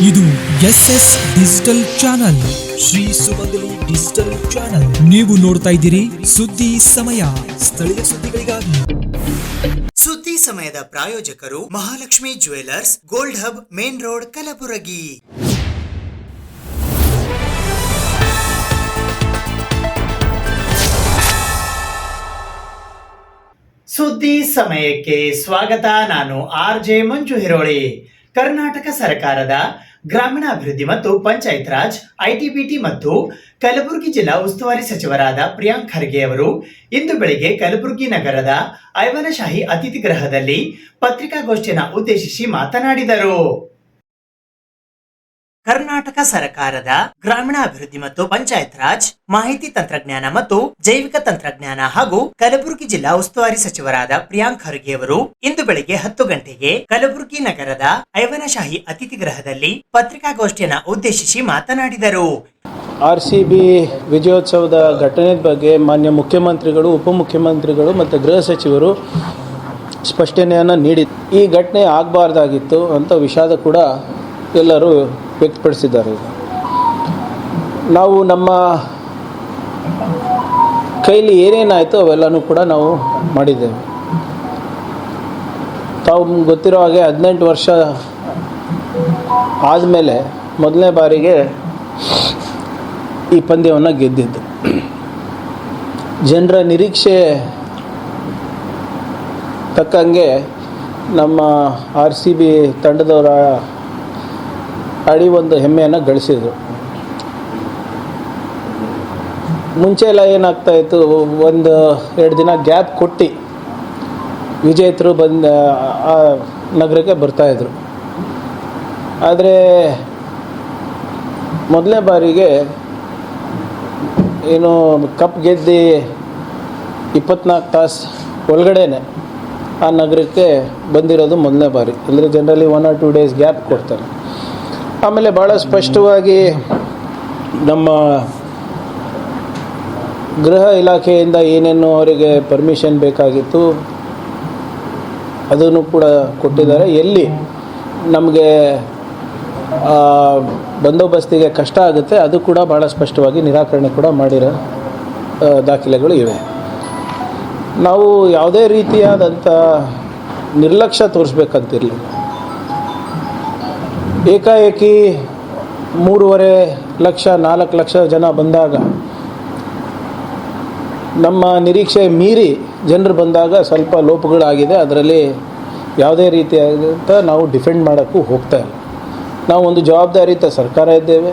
ಇದು SS digital channel, Shri ಸುಮಂಗಲಿ digital channel. ನೀವು ನೋಡ್ತಾ ಇದ್ದೀರಿ ಸುದ್ದಿ ಸಮಯ, ಸ್ಥಳೀಯ ಸುದ್ದಿಗಳಿಗಾಗಿ. ಸುದ್ದಿ ಸಮಯದ ಪ್ರಾಯೋಜಕರು Mahalakshmi jewellers, gold hub, main road, Kalaburagi. ಸುದ್ದಿ ಸಮಯಕ್ಕೆ ಸ್ವಾಗತ. ನಾನು RJ ಮಂಜು ಹಿರೋಳಿ. ಕರ್ನಾಟಕ ಸರ್ಕಾರದ ಗ್ರಾಮೀಣಾಭಿವೃದ್ಧಿ ಮತ್ತು ಪಂಚಾಯತ್ ರಾಜ್, ITBT ಮತ್ತು ಕಲಬುರಗಿ ಜಿಲ್ಲಾ ಉಸ್ತುವಾರಿ ಸಚಿವರಾದ ಪ್ರಿಯಾಂಕ್ ಖರ್ಗೆ ಅವರು ಇಂದು ಬೆಳಗ್ಗೆ ಕಲಬುರಗಿ ನಗರದ ಐವನಶಾಹಿ ಅತಿಥಿ ಗೃಹದಲ್ಲಿ ಪತ್ರಿಕಾಗೋಷ್ಠಿಯನ್ನು ಉದ್ದೇಶಿಸಿ ಮಾತನಾಡಿದರು. ಕರ್ನಾಟಕ ಸರ್ಕಾರದ ಗ್ರಾಮೀಣಾಭಿವೃದ್ಧಿ ಮತ್ತು ಪಂಚಾಯತ್ ರಾಜ್, ಮಾಹಿತಿ ತಂತ್ರಜ್ಞಾನ ಮತ್ತು ಜೈವಿಕ ತಂತ್ರಜ್ಞಾನ ಹಾಗೂ ಕಲಬುರಗಿ ಜಿಲ್ಲಾ ಉಸ್ತುವಾರಿ ಸಚಿವರಾದ ಪ್ರಿಯಾಂಕ್ ಖರ್ಗೆ ಅವರು ಇಂದು ಬೆಳಗ್ಗೆ 10 ಗಂಟೆಗೆ ಕಲಬುರಗಿ ನಗರದ ಐವನಶಾಹಿ ಅತಿಥಿ ಗೃಹದಲ್ಲಿ ಪತ್ರಿಕಾಗೋಷ್ಠಿಯನ್ನು ಉದ್ದೇಶಿಸಿ ಮಾತನಾಡಿದರು. RCB ವಿಜಯೋತ್ಸವದ ಘಟನೆ ಬಗ್ಗೆ ಮಾನ್ಯ ಮುಖ್ಯಮಂತ್ರಿಗಳು, ಉಪಮುಖ್ಯಮಂತ್ರಿಗಳು ಮತ್ತು ಗೃಹ ಸಚಿವರು ಸ್ಪಷ್ಟನೆಯನ್ನು ನೀಡಿ ಈ ಘಟನೆ ಆಗಬಾರ್ದಾಗಿತ್ತು ಅಂತ ವಿಷಾದ ಕೂಡ ಎಲ್ಲರೂ ವ್ಯಕ್ತಪಡಿಸಿದ್ದಾರೆ. ನಾವು ನಮ್ಮ ಕೈಲಿ ಏನೇನಾಯಿತು ಅವೆಲ್ಲನೂ ಕೂಡ ನಾವು ಮಾಡಿದ್ದೇವೆ. ತಾವು ಗೊತ್ತಿರೋ ಹಾಗೆ 18 ವರ್ಷ ಆದಮೇಲೆ ಮೊದಲನೇ ಬಾರಿಗೆ ಈ ಪಂದ್ಯವನ್ನು ಗೆದ್ದಿದ್ದು. ಜನರ ನಿರೀಕ್ಷೆ ತಕ್ಕಂಗೆ ನಮ್ಮ RCB ತಂಡದವರ ಆಡಿ ಒಂದು ಹೆಮ್ಮೆಯನ್ನು ಗಳಿಸಿದರು. ಮುಂಚೆ ಎಲ್ಲ ಏನಾಗ್ತಾಯಿತ್ತು, 1-2 ದಿನ ಗ್ಯಾಪ್ ಕೊಟ್ಟು ವಿಜೇತರು ಆ ನಗರಕ್ಕೆ ಬರ್ತಾಯಿದ್ರು. ಆದರೆ ಮೊದಲನೇ ಬಾರಿಗೆ ಏನು ಕಪ್ ಗೆದ್ದು 24 ತಾಸು ಒಳಗಡೆನೆ ಆ ನಗರಕ್ಕೆ ಬಂದಿರೋದು ಮೊದಲನೇ ಬಾರಿ. ಅಂದರೆ ಜನರಲಿ 1 or 2 ಡೇಸ್ ಗ್ಯಾಪ್ ಕೊಡ್ತಾರೆ. ಆಮೇಲೆ ಭಾಳ ಸ್ಪಷ್ಟವಾಗಿ ನಮ್ಮ ಗೃಹ ಇಲಾಖೆಯಿಂದ ಏನೇನು ಅವರಿಗೆ ಪರ್ಮಿಷನ್ ಬೇಕಾಗಿತ್ತು ಅದನ್ನು ಕೂಡ ಕೊಟ್ಟಿದ್ದಾರೆ. ಎಲ್ಲಿ ನಮಗೆ ಬಂದೋಬಸ್ತಿಗೆ ಕಷ್ಟ ಆಗುತ್ತೆ ಅದು ಕೂಡ ಭಾಳ ಸ್ಪಷ್ಟವಾಗಿ ನಿರಾಕರಣೆ ಕೂಡ ಮಾಡಿರೋ ದಾಖಲೆಗಳು ಇವೆ. ನಾವು ಯಾವುದೇ ರೀತಿಯಾದಂಥ ನಿರ್ಲಕ್ಷ್ಯ ತೋರಿಸ್ಬೇಕಂತಿರಲಿಲ್ಲ. ಏಕಾಏಕಿ 3.5 ಲಕ್ಷ 4 ಲಕ್ಷ ಜನ ಬಂದಾಗ, ನಮ್ಮ ನಿರೀಕ್ಷೆ ಮೀರಿ ಜನರು ಬಂದಾಗ ಸ್ವಲ್ಪ ಲೋಪಗಳಾಗಿದೆ. ಅದರಲ್ಲಿ ಯಾವುದೇ ರೀತಿಯಾದಂಥ ನಾವು ಡಿಫೆಂಡ್ ಮಾಡೋಕ್ಕೂ ಹೋಗ್ತಾ ಇಲ್ಲ. ನಾವು ಒಂದು ಜವಾಬ್ದಾರಿಯುತ ಸರ್ಕಾರ ಇದ್ದೇವೆ.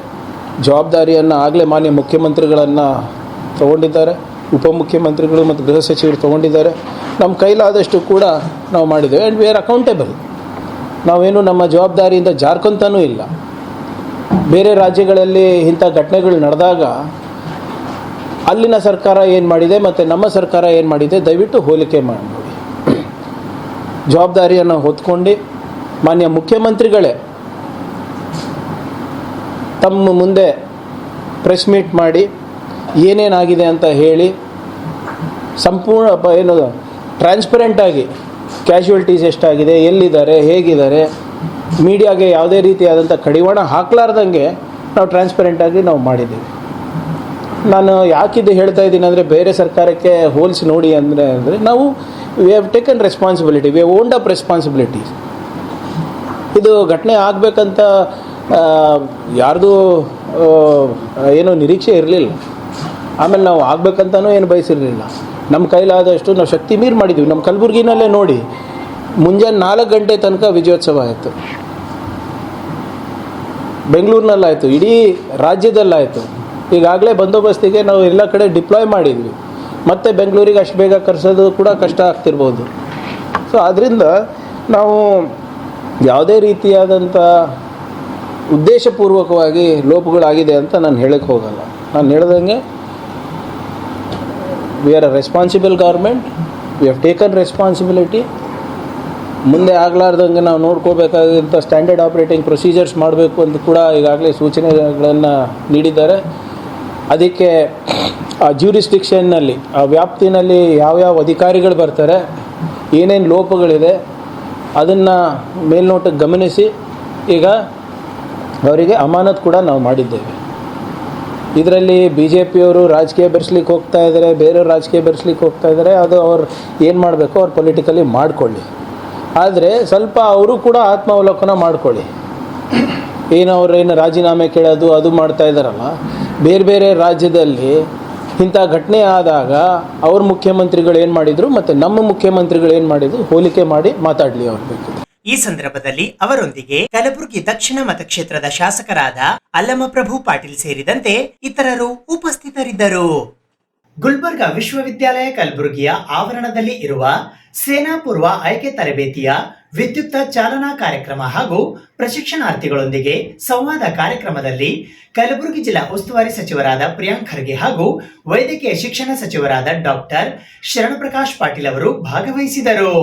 ಜವಾಬ್ದಾರಿಯನ್ನು ಆಗಲೇ ಮಾನ್ಯ ಮುಖ್ಯಮಂತ್ರಿಗಳನ್ನು ತೊಗೊಂಡಿದ್ದಾರೆ, ಉಪಮುಖ್ಯಮಂತ್ರಿಗಳು ಮತ್ತು ಗೃಹ ಸಚಿವರು ತೊಗೊಂಡಿದ್ದಾರೆ. ನಮ್ಮ ಕೈಲಾದಷ್ಟು ಕೂಡ ನಾವು ಮಾಡಿದ್ದೇವೆ. And we are accountable. ನಾವೇನು ನಮ್ಮ ಜವಾಬ್ದಾರಿಯಿಂದ ಜಾರ್ಕೊಂತಾನೂ ಇಲ್ಲ. ಬೇರೆ ರಾಜ್ಯಗಳಲ್ಲಿ ಇಂಥ ಘಟನೆಗಳು ನಡೆದಾಗ ಅಲ್ಲಿನ ಸರ್ಕಾರ ಏನು ಮಾಡಿದೆ ಮತ್ತು ನಮ್ಮ ಸರ್ಕಾರ ಏನು ಮಾಡಿದೆ ದಯವಿಟ್ಟು ಹೋಲಿಕೆ ಮಾಡಿ ನೋಡಿ. ಜವಾಬ್ದಾರಿಯನ್ನು ಹೊತ್ಕೊಂಡು ಮಾನ್ಯ ಮುಖ್ಯಮಂತ್ರಿಗಳೇ ತಮ್ಮ ಮುಂದೆ ಪ್ರೆಸ್ ಮೀಟ್ ಮಾಡಿ ಏನೇನಾಗಿದೆ ಅಂತ ಹೇಳಿ ಸಂಪೂರ್ಣ ಏನು ಟ್ರಾನ್ಸ್ಪರೆಂಟಾಗಿ ಕ್ಯಾಶುವಲ್ಟೀಸ್ ಎಷ್ಟಾಗಿದೆ, ಎಲ್ಲಿದ್ದಾರೆ, ಹೇಗಿದ್ದಾರೆ, ಮೀಡಿಯಾಗೆ ಯಾವುದೇ ರೀತಿಯಾದಂಥ ಕಡಿವಾಣ ಹಾಕಲಾರ್ದಂಗೆ ನಾವು ಟ್ರಾನ್ಸ್ಪರೆಂಟಾಗಿ ನಾವು ಮಾಡಿದ್ದೀವಿ. ನಾನು ಯಾಕಿದು ಹೇಳ್ತಾ ಇದ್ದೀನಿ ಅಂದರೆ, ಬೇರೆ ಸರ್ಕಾರಕ್ಕೆ ಹೋಲಿಸಿ ನೋಡಿ ಅಂದರೆ ನಾವು we have taken responsibility, we have owned up responsibilities. ಇದು ಘಟನೆ ಆಗಬೇಕಂತ ಯಾರ್ದು ಏನೋ ನಿರೀಕ್ಷೆ ಇರಲಿಲ್ಲ. ಆಮೇಲೆ ನಾವು ಆಗಬೇಕಂತನೂ ಏನು ಬಯಸಿರಲಿಲ್ಲ. ನಮ್ಮ ಕೈಲಾದಷ್ಟು ನಾವು ಶಕ್ತಿ ಮೀರಿ ಮಾಡಿದ್ವಿ. ನಮ್ಮ ಕಲಬುರಗಿನಲ್ಲೇ ನೋಡಿ, ಮುಂಜಾನೆ 4 ಗಂಟೆ ತನಕ ವಿಜಯೋತ್ಸವ ಆಯಿತು. ಬೆಂಗಳೂರಿನಲ್ಲಾಯಿತು, ಇಡೀ ರಾಜ್ಯದಲ್ಲಾಯಿತು. ಈಗಾಗಲೇ ಬಂದೋಬಸ್ತಿಗೆ ನಾವು ಎಲ್ಲ ಕಡೆ ಡಿಪ್ಲಾಯ್ ಮಾಡಿದ್ವಿ. ಮತ್ತು ಬೆಂಗಳೂರಿಗೆ ಅಷ್ಟು ಬೇಗ ಕರೆಸೋದು ಕೂಡ ಕಷ್ಟ ಆಗ್ತಿರ್ಬೋದು. ಸೊ ಆದ್ದರಿಂದ ನಾವು ಯಾವುದೇ ರೀತಿಯಾದಂಥ ಉದ್ದೇಶಪೂರ್ವಕವಾಗಿ ಲೋಪಗಳಾಗಿದೆ ಅಂತ ನಾನು ಹೇಳಕ್ಕೆ ಹೋಗಲ್ಲ. ನಾನು ಹೇಳ್ದಂಗೆ we are a responsible government, we have taken responsibility. ಮುಂದೆ ಆಗಲಾರ್ದಂಗೆ ನಾವು ನೋಡ್ಕೋಬೇಕಾದಂಥ ಸ್ಟ್ಯಾಂಡರ್ಡ್ ಆಪ್ರೇಟಿಂಗ್ ಪ್ರೊಸೀಜರ್ಸ್ ಮಾಡಬೇಕು ಅಂತ ಕೂಡ ಈಗಾಗಲೇ ಸೂಚನೆಗಳನ್ನು ನೀಡಿದ್ದಾರೆ. ಅದಕ್ಕೆ ಆ ಜ್ಯೂರಿಸ್ಡಿಕ್ಷನ್ನಲ್ಲಿ, ಆ ವ್ಯಾಪ್ತಿನಲ್ಲಿ ಯಾವ್ಯಾವ ಅಧಿಕಾರಿಗಳು ಬರ್ತಾರೆ, ಏನೇನು ಲೋಪಗಳಿದೆ ಅದನ್ನು ಮೇಲ್ನೋಟಕ್ಕೆ ಗಮನಿಸಿ ಈಗ ಅವರಿಗೆ ಅಮಾನತ್ ಕೂಡ ನಾವು ಮಾಡಿದ್ದೇವೆ. ಇದರಲ್ಲಿ ಬಿ ಜೆ ಪಿಯವರು ರಾಜಕೀಯ ಬೆರೆಸ್ಲಿಕ್ಕೆ ಹೋಗ್ತಾ ಇದ್ದಾರೆ, ಬೇರೆಯವರು ರಾಜಕೀಯ ಬೆರೆಸ್ಲಿಕ್ಕೆ ಹೋಗ್ತಾ ಇದ್ದಾರೆ. ಅದು ಅವ್ರು ಏನು ಮಾಡಬೇಕು ಅವ್ರು ಪೊಲಿಟಿಕಲಿ ಮಾಡಿಕೊಳ್ಳಿ. ಆದರೆ ಸ್ವಲ್ಪ ಅವರು ಕೂಡ ಆತ್ಮಾವಲೋಕನ ಮಾಡಿಕೊಳ್ಳಿ. ಏನು ರಾಜೀನಾಮೆ ಕೇಳೋದು ಅದು ಮಾಡ್ತಾ ಇದ್ದಾರಲ್ಲ, ಬೇರೆ ಬೇರೆ ರಾಜ್ಯದಲ್ಲಿ ಇಂಥ ಘಟನೆ ಆದಾಗ ಅವ್ರ ಮುಖ್ಯಮಂತ್ರಿಗಳು ಏನು ಮಾಡಿದರು ಮತ್ತು ನಮ್ಮ ಮುಖ್ಯಮಂತ್ರಿಗಳು ಏನು ಮಾಡಿದ್ರು ಹೋಲಿಕೆ ಮಾಡಿ ಮಾತಾಡಲಿ ಅವ್ರು ಬೇಕಿದೆ. ಈ ಸಂದರ್ಭದಲ್ಲಿ ಅವರೊಂದಿಗೆ ಕಲಬುರಗಿ ದಕ್ಷಿಣ ಮತಕ್ಷೇತ್ರದ ಶಾಸಕರಾದ ಅಲ್ಲಮಪ್ರಭು ಪಾಟೀಲ್ ಸೇರಿದಂತೆ ಇತರರು ಉಪಸ್ಥಿತರಿದ್ದರು. ಗುಲ್ಬರ್ಗಾ ವಿಶ್ವವಿದ್ಯಾಲಯ ಕಲಬುರಗಿಯ ಆವರಣದಲ್ಲಿ ಇರುವ ಸೇನಾ ಪೂರ್ವ ಆಯ್ಕೆ ತರಬೇತಿಯ ವಿದ್ಯುಕ್ತ ಚಾಲನಾ ಕಾರ್ಯಕ್ರಮ ಹಾಗೂ ಪ್ರಶಿಕ್ಷಣಾರ್ಥಿಗಳೊಂದಿಗೆ ಸಂವಾದ ಕಾರ್ಯಕ್ರಮದಲ್ಲಿ ಕಲಬುರಗಿ ಜಿಲ್ಲಾ ಉಸ್ತುವಾರಿ ಸಚಿವರಾದ ಪ್ರಿಯಾಂಕ್ ಖರ್ಗೆ ಹಾಗೂ ವೈದ್ಯಕೀಯ ಶಿಕ್ಷಣ ಸಚಿವರಾದ ಡಾಕ್ಟರ್ ಶರಣಪ್ರಕಾಶ್ ಪಾಟೀಲ್ ಅವರು ಭಾಗವಹಿಸಿದರು.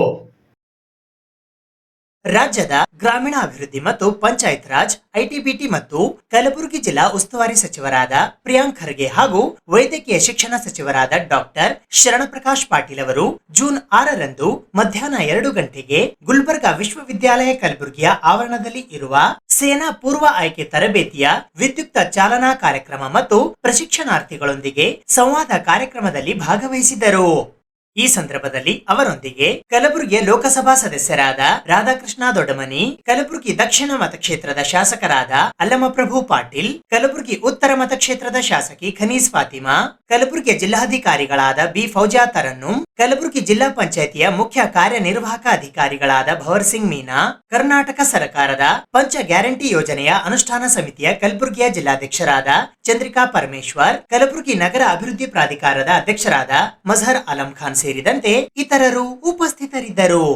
ರಾಜ್ಯದ ಗ್ರಾಮೀಣಾಭಿವೃದ್ಧಿ ಮತ್ತು ಪಂಚಾಯತ್ ರಾಜ್, ಐಟಿಬಿಟಿ ಮತ್ತು ಕಲಬುರಗಿ ಜಿಲ್ಲಾ ಉಸ್ತುವಾರಿ ಸಚಿವರಾದ ಪ್ರಿಯಾಂಕ್ ಖರ್ಗೆ ಹಾಗೂ ವೈದ್ಯಕೀಯ ಶಿಕ್ಷಣ ಸಚಿವರಾದ ಡಾಕ್ಟರ್ ಶರಣಪ್ರಕಾಶ್ ಪಾಟೀಲ್ ಅವರು ಜೂನ್ 6ರಂದು ಮಧ್ಯಾಹ್ನ 2 ಗಂಟೆಗೆ ಗುಲ್ಬರ್ಗಾ ವಿಶ್ವವಿದ್ಯಾಲಯ ಕಲಬುರಗಿಯ ಆವರಣದಲ್ಲಿ ಇರುವ ಸೇನಾ ಪೂರ್ವ ಆಯ್ಕೆ ತರಬೇತಿಯ ವಿದ್ಯುಕ್ತ ಚಾಲನಾ ಕಾರ್ಯಕ್ರಮ ಮತ್ತು ಪ್ರಶಿಕ್ಷಣಾರ್ಥಿಗಳೊಂದಿಗೆ ಸಂವಾದ ಕಾರ್ಯಕ್ರಮದಲ್ಲಿ ಭಾಗವಹಿಸಿದ್ದರು. ಈ ಸಂದರ್ಭದಲ್ಲಿ ಅವರೊಂದಿಗೆ ಕಲಬುರಗಿಯ ಲೋಕಸಭಾ ಸದಸ್ಯರಾದ ರಾಧಾಕೃಷ್ಣ ದೊಡ್ಡಮನಿ, ಕಲಬುರಗಿ ದಕ್ಷಿಣ ಮತಕ್ಷೇತ್ರದ ಶಾಸಕರಾದ ಅಲ್ಲಮಪ್ರಭು ಪಾಟೀಲ್, ಕಲಬುರಗಿ ಉತ್ತರ ಮತಕ್ಷೇತ್ರದ ಶಾಸಕಿ ಖನೀಸ್ ಫಾತಿಮಾ, ಕಲಬುರಗಿಯ ಜಿಲ್ಲಾಧಿಕಾರಿಗಳಾದ ಬಿ ಫೌಜಾ ತರನ್ನುಂ, ಕಲಬುರಗಿ ಜಿಲ್ಲಾ ಪಂಚಾಯಿತಿಯ ಮುಖ್ಯ ಕಾರ್ಯನಿರ್ವಾಹಕ ಅಧಿಕಾರಿಗಳಾದ ಭವರ್ ಸಿಂಗ್ ಮೀನಾ, ಕರ್ನಾಟಕ ಸರ್ಕಾರದ ಪಂಚ ಗ್ಯಾರಂಟಿ ಯೋಜನೆಯ ಅನುಷ್ಠಾನ ಸಮಿತಿಯ ಕಲಬುರಗಿಯ ಜಿಲ್ಲಾಧ್ಯಕ್ಷರಾದ ಚಂದ್ರಿಕಾ ಪರಮೇಶ್ವರ್, ಕಲಬುರಗಿ ನಗರ ಅಭಿವೃದ್ಧಿ ಪ್ರಾಧಿಕಾರದ ಅಧ್ಯಕ್ಷರಾದ ಮಜಹರ್ ಆಲಂ ಖಾನ್ ಸೇರಿದಂತೆ ಇತರರು ಉಪಸ್ಥಿತರಿದ್ದರು.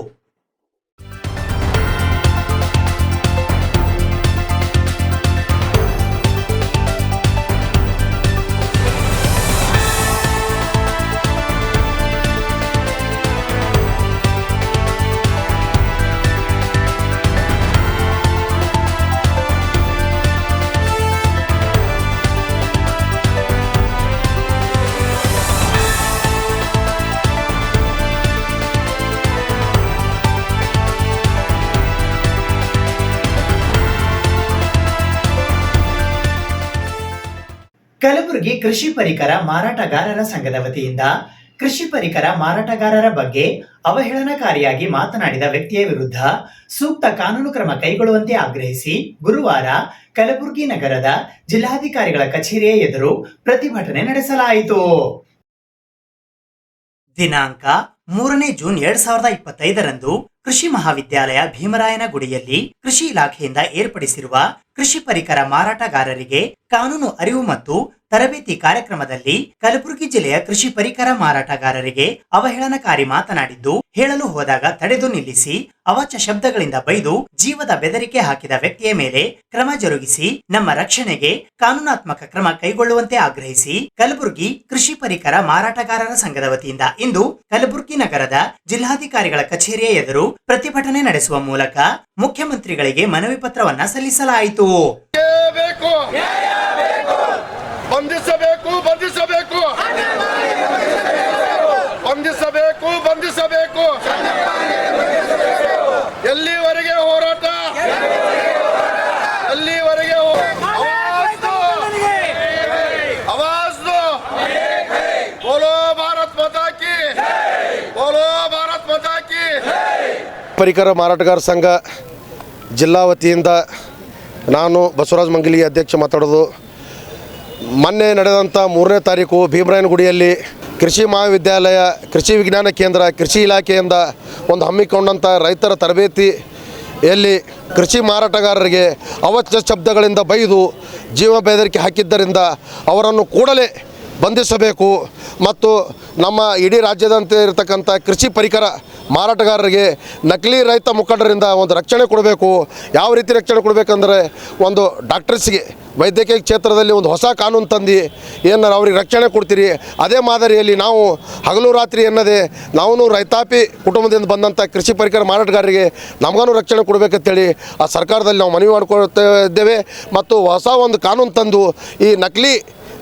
ಕಲಬುರಗಿ ಕೃಷಿ ಪರಿಕರ ಮಾರಾಟಗಾರರ ಸಂಘದ ವತಿಯಿಂದ ಕೃಷಿ ಪರಿಕರ ಮಾರಾಟಗಾರರ ಬಗ್ಗೆ ಅವಹೇಳನಕಾರಿಯಾಗಿ ಮಾತನಾಡಿದ ವ್ಯಕ್ತಿಯ ವಿರುದ್ಧ ಸೂಕ್ತ ಕಾನೂನು ಕ್ರಮ ಕೈಗೊಳ್ಳುವಂತೆ ಆಗ್ರಹಿಸಿ ಗುರುವಾರ ಕಲಬುರಗಿ ನಗರದ ಜಿಲ್ಲಾಧಿಕಾರಿಗಳ ಕಚೇರಿಯ ಎದುರು ಪ್ರತಿಭಟನೆ ನಡೆಸಲಾಯಿತು. ದಿನಾಂಕ 3ನೇ ಜೂನ್ 2025ರಂದು ಕೃಷಿ ಮಹಾವಿದ್ಯಾಲಯ ಭೀಮರಾಯನಗುಡಿಯಲ್ಲಿ ಕೃಷಿ ಇಲಾಖೆಯಿಂದ ಏರ್ಪಡಿಸಿರುವ ಕೃಷಿ ಪರಿಕರ ಮಾರಾಟಗಾರರಿಗೆ ಕಾನೂನು ಅರಿವು ಮತ್ತು ತರಬೇತಿ ಕಾರ್ಯಕ್ರಮದಲ್ಲಿ ಕಲಬುರಗಿ ಜಿಲ್ಲೆಯ ಕೃಷಿ ಪರಿಕರ ಮಾರಾಟಗಾರರಿಗೆ ಅವಹೇಳನಕಾರಿ ಮಾತನಾಡಿದ್ದು, ಹೇಳಲು ಹೋದಾಗ ತಡೆದು ನಿಲ್ಲಿಸಿ ಅವಾಚ್ಯ ಶಬ್ದಗಳಿಂದ ಬೈದು ಜೀವದ ಬೆದರಿಕೆ ಹಾಕಿದ ವ್ಯಕ್ತಿಯ ಮೇಲೆ ಕ್ರಮ ಜರುಗಿಸಿ ನಮ್ಮ ರಕ್ಷಣೆಗೆ ಕಾನೂನಾತ್ಮಕ ಕ್ರಮ ಕೈಗೊಳ್ಳುವಂತೆ ಆಗ್ರಹಿಸಿ ಕಲಬುರಗಿ ಕೃಷಿ ಪರಿಕರ ಮಾರಾಟಗಾರರ ಸಂಘದ ವತಿಯಿಂದ ಇಂದು ಕಲಬುರಗಿ ನಗರದ ಜಿಲ್ಲಾಧಿಕಾರಿಗಳ ಕಚೇರಿಯ ಎದುರು ಪ್ರತಿಭಟನೆ ನಡೆಸುವ ಮೂಲಕ ಮುಖ್ಯಮಂತ್ರಿಗಳಿಗೆ ಮನವಿ ಪತ್ರವನ್ನ ಸಲ್ಲಿಸಲಾಯಿತು. ಬಂಧಿಸಬೇಕು ಬಂಧಿಸಬೇಕು ಬಂಧಿಸಬೇಕು ಬಂಧಿಸಬೇಕು. ಎಲ್ಲಿವರೆಗೆ ಹೋರಾಟ? ಎಲ್ಲಿವರೆಗೆ? ಆವಾಜ್ ದೋ. ಬೋಲೋ ಭಾರತ್ ಮಾತಾ ಕಿ, ಬೋಲೋ ಭಾರತ್ ಮಾತಾ ಕಿ. ಪರಿಕರ ಮಾರಾಟಗಾರ ಸಂಘ ಜಿಲ್ಲಾ ವತಿಯಿಂದ ನಾನು ಬಸವರಾಜ ಮಂಗಲಿ ಅಧ್ಯಕ್ಷ ಮಾತಾಡೋದು. ಮೊನ್ನೆ ನಡೆದಂಥ 3ನೇ ತಾರೀಕು ಭೀಮರಾಯನಗುಡಿಯಲ್ಲಿ ಕೃಷಿ ಮಹಾವಿದ್ಯಾಲಯ ಕೃಷಿ ವಿಜ್ಞಾನ ಕೇಂದ್ರ ಕೃಷಿ ಇಲಾಖೆಯಿಂದ ಒಂದು ಹಮ್ಮಿಕೊಂಡಂಥ ರೈತರ ತರಬೇತಿಯಲ್ಲಿ ಕೃಷಿ ಮಾರಾಟಗಾರರಿಗೆ ಅವಾಚ್ಯ ಶಬ್ದಗಳಿಂದ ಬೈದು ಜೀವ ಬೆದರಿಕೆ ಹಾಕಿದ್ದರಿಂದ ಅವರನ್ನು ಕೂಡಲೇ ಬಂಧಿಸಬೇಕು ಮತ್ತು ನಮ್ಮ ಇಡೀ ರಾಜ್ಯದಂತೆ ಇರತಕ್ಕಂಥ ಕೃಷಿ ಪರಿಕರ ಮಾರಾಟಗಾರರಿಗೆ ನಕಲಿ ರೈತ ಮುಖಂಡರಿಂದ ಒಂದು ರಕ್ಷಣೆ ಕೊಡಬೇಕು. ಯಾವ ರೀತಿ ರಕ್ಷಣೆ ಕೊಡಬೇಕಂದ್ರೆ, ಒಂದು ಡಾಕ್ಟರ್ಸ್ಗೆ ವೈದ್ಯಕೀಯ ಕ್ಷೇತ್ರದಲ್ಲಿ ಒಂದು ಹೊಸ ಕಾನೂನು ತಂದು ಏನಾರು ಅವ್ರಿಗೆ ರಕ್ಷಣೆ ಕೊಡ್ತೀರಿ, ಅದೇ ಮಾದರಿಯಲ್ಲಿ ನಾವು ಹಗಲು ರಾತ್ರಿ ಎನ್ನದೆ ನಾವು ರೈತಾಪಿ ಕುಟುಂಬದಿಂದ ಬಂದಂಥ ಕೃಷಿ ಪರಿಕರ ಮಾರಾಟಗಾರರಿಗೆ ನಮಗೂ ರಕ್ಷಣೆ ಕೊಡಬೇಕಂತೇಳಿ ಆ ಸರ್ಕಾರದಲ್ಲಿ ನಾವು ಮನವಿ ಮಾಡಿಕೊಳ್ತಾ ಇದ್ದೇವೆ. ಮತ್ತು ಹೊಸ ಒಂದು ಕಾನೂನು ತಂದು ಈ ನಕಲಿ